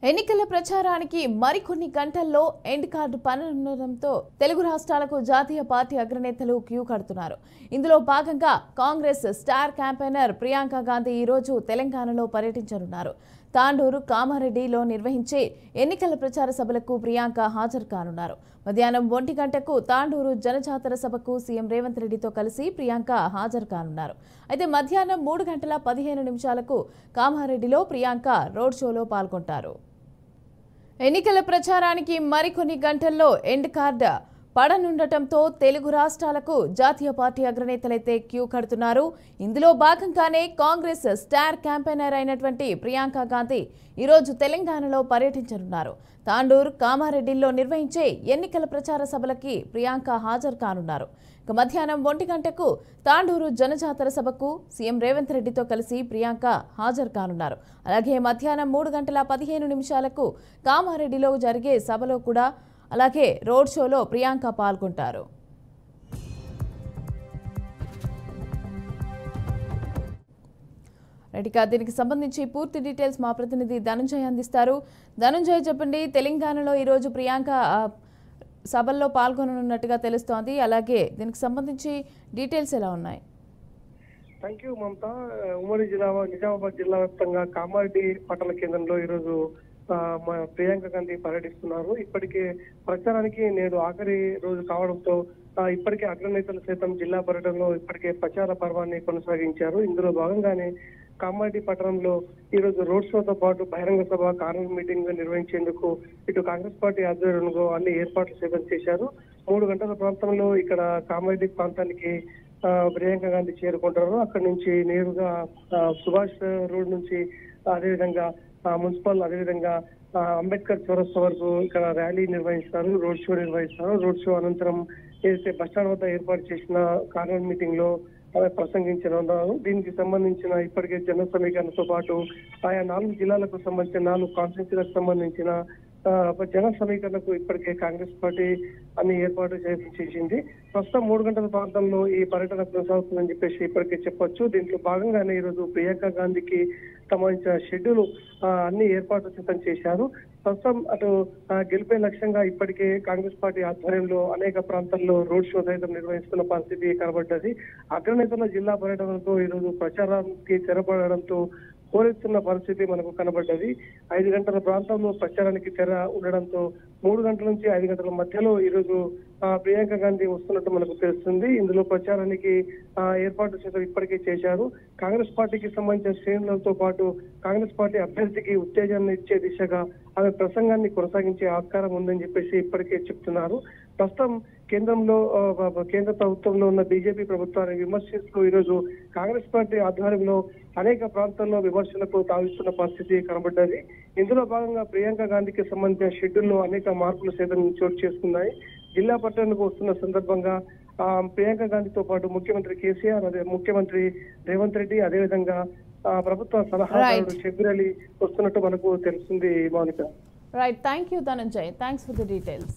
ఎన్నికల ప్రచారానికి మరికొన్ని గంటల్లో ఎండ్ కార్డు పనులుండడంతో తెలుగు రాష్ట్రాలకు జాతీయ పార్టీ అగ్రనేతలు క్యూ కడుతున్నారు. ఇందులో భాగంగా కాంగ్రెస్ స్టార్ క్యాంపెయినర్ ప్రియాంక గాంధీ ఈ రోజు తెలంగాణలో పర్యటించనున్నారు. తాండూరు కామారెడ్డిలో నిర్వహించే ఎన్నికల ప్రచార సభలకు ప్రియాంక హాజరు కానున్నారు. మధ్యాహ్నం 1 గంటకు తాండూరు జనజాతర సభకు సీఎం రేవంత్ రెడ్డితో కలిసి ప్రియాంక హాజరు కానున్నారు. అయితే మధ్యాహ్నం 3 గంటల 15 నిమిషాలకు కామారెడ్డిలో ప్రియాంక రోడ్ షోలో పాల్గొంటారు. ఎన్నికల ప్రచారానికి మరికొన్ని గంటల్లో ఎండ్ కార్డ్ పడనుండటంతో తెలుగు రాష్ట్రాలకు జాతీయ పార్టీ అగ్రనేతలైతే క్యూ కడుతున్నారు. ఇందులో భాగంగానే కాంగ్రెస్ స్టార్ క్యాంపెయినర్ అయినటువంటి ప్రియాంక గాంధీ ఈరోజు తెలంగాణలో పర్యటించనున్నారు. తాండూరు కామారెడ్డిలో నిర్వహించే ఎన్నికల ప్రచార సభలకి ప్రియాంక హాజరు కానున్నారు. మధ్యాహ్నం 1 గంటకు తాండూరు జనజాతర సభకు సీఎం రేవంత్ రెడ్డితో కలిసి ప్రియాంక హాజరు కానున్నారు. అలాగే మధ్యాహ్నం 3 గంటల 15 నిమిషాలకు కామారెడ్డిలో జరిగే సభలో కూడా అలాగే రోడ్ షోలో ప్రియాంక పాల్గొంటారు. రైట్గా దీనికి సంబంధించి పూర్తి డీటెయిల్స్ మా ప్రతినిధి ధనుంజయ్ అందిస్తారు. ధనుంజయ్ చెప్పండి, తెలంగాణలో ఈరోజు ప్రియాంక సభల్లో పాల్గొననున్నట్టుగా తెలుస్తోంది. అలాగే దీనికి సంబంధించి డీటెయిల్స్ ఎలా ఉన్నాయి? థ్యాంక్ యూ మమత. ఉమ్మడి నిజామాబాద్ జిల్లా వ్యాప్తంగా కామారెడ్డి పట్టణ కేంద్రంలో ఈరోజు ప్రియాంక గాంధీ పర్యటిస్తున్నారు. ఇప్పటికే ప్రచారానికి నేడు ఆఖరి రోజు కావడంతో ఇప్పటికే అగ్రనేతలు సైతం జిల్లా పర్యటనలో ఇప్పటికే ప్రచార పర్వాన్ని కొనసాగించారు. ఇందులో భాగంగానే కామారెడ్డి పట్టణంలో ఈ రోజు రోడ్ షోతో పాటు బహిరంగ సభ, కార్నర్ మీటింగ్ నిర్వహించేందుకు ఇటు కాంగ్రెస్ పార్టీ ఆధ్వర్యంలో అన్ని ఏర్పాట్లు సిద్ధం చేశారు. 3 గంటల ప్రాంతంలో ఇక్కడ కామారెడ్డి ప్రాంతానికి ప్రియాంక గాంధీ చేరుకుంటారు. అక్కడి నుంచి నేరుగా సుభాష్ రోడ్ నుంచి అదేవిధంగా మున్సిపల్, అదేవిధంగా అంబేద్కర్ చౌరస్తా వరకు ఇక్కడ ర్యాలీ నిర్వహిస్తారు, రోడ్ షో నిర్వహిస్తారు. రోడ్ షో అనంతరం ఏదైతే బస్టాండ్ వద్ద ఏర్పాటు చేసిన కార్నర్ మీటింగ్ లో ప్రసంగించనున్నారు. దీనికి సంబంధించిన ఇప్పటికే జన సమీకరణతో పాటు ఆయా 4 జిల్లాలకు సంబంధించిన 4 కాన్స్టిట్యూన్సీలకు సంబంధించిన జన సమీకరణకు ఇప్పటికే కాంగ్రెస్ పార్టీ అన్ని ఏర్పాటు చేసింది. ప్రస్తుతం 3 గంటల ప్రాంతంలో ఈ పర్యటన కొనసాగుతుందని చెప్పేసి ఇప్పటికే చెప్పొచ్చు. దీంట్లో భాగంగానే ఈరోజు ప్రియాంక గాంధీకి సంబంధించిన షెడ్యూల్ అన్ని ఏర్పాట్లు సిద్ధం చేశారు. ప్రస్తుతం అటు గెలిపే లక్ష్యంగా ఇప్పటికే కాంగ్రెస్ పార్టీ ఆధ్వర్యంలో అనేక ప్రాంతాల్లో రోడ్ షో సైతం నిర్వహిస్తున్న పరిస్థితి కనబడ్డది. అగ్రనేతల జిల్లా పర్యటనతో ఈరోజు ప్రచారానికి తెరపడడంతో కోరెత్తున్న పరిస్థితి మనకు కనబడ్డది. 5 గంటల ప్రాంతంలో ప్రచారానికి తెర ఉండడంతో 3 గంటల నుంచి 5 గంటల మధ్యలో ఈరోజు ప్రియాంక గాంధీ వస్తున్నట్టు మనకు తెలుస్తుంది. ఇందులో ప్రచారానికి ఏర్పాటు చేత ఇప్పటికే చేశారు. కాంగ్రెస్ పార్టీకి సంబంధించిన శ్రేణులతో పాటు కాంగ్రెస్ పార్టీ అభ్యర్థికి ఉత్తేజాన్ని ఇచ్చే దిశగా ఆమె ప్రసంగాన్ని కొనసాగించే ఆస్కారం ఉందని చెప్పేసి ఇప్పటికే చెప్తున్నారు. ప్రస్తుతం కేంద్ర ప్రభుత్వంలో ఉన్న బీజేపీ ప్రభుత్వాన్ని విమర్శిస్తూ ఈరోజు కాంగ్రెస్ పార్టీ ఆధ్వర్యంలో అనేక ప్రాంతాల్లో విమర్శలకు తావిస్తున్న పరిస్థితి కనబడ్డది. ఇందులో భాగంగా ప్రియాంక గాంధీకి సంబంధించిన షెడ్యూల్లో అనేక మార్పులు సైతం చోటు చేసుకున్నాయి. జిల్లా పర్యటనకు వస్తున్న సందర్భంగా ప్రియాంక గాంధీతో పాటు ముఖ్యమంత్రి కేసీఆర్, అదే ముఖ్యమంత్రి రేవంత్ రెడ్డి, అదేవిధంగా ప్రభుత్వ సలహాదారుడు షబ్బీర్ అలీ వస్తున్నట్టు మనకు తెలుస్తుంది. Mounika. Right, thank you Dhananjay. Thanks for the details.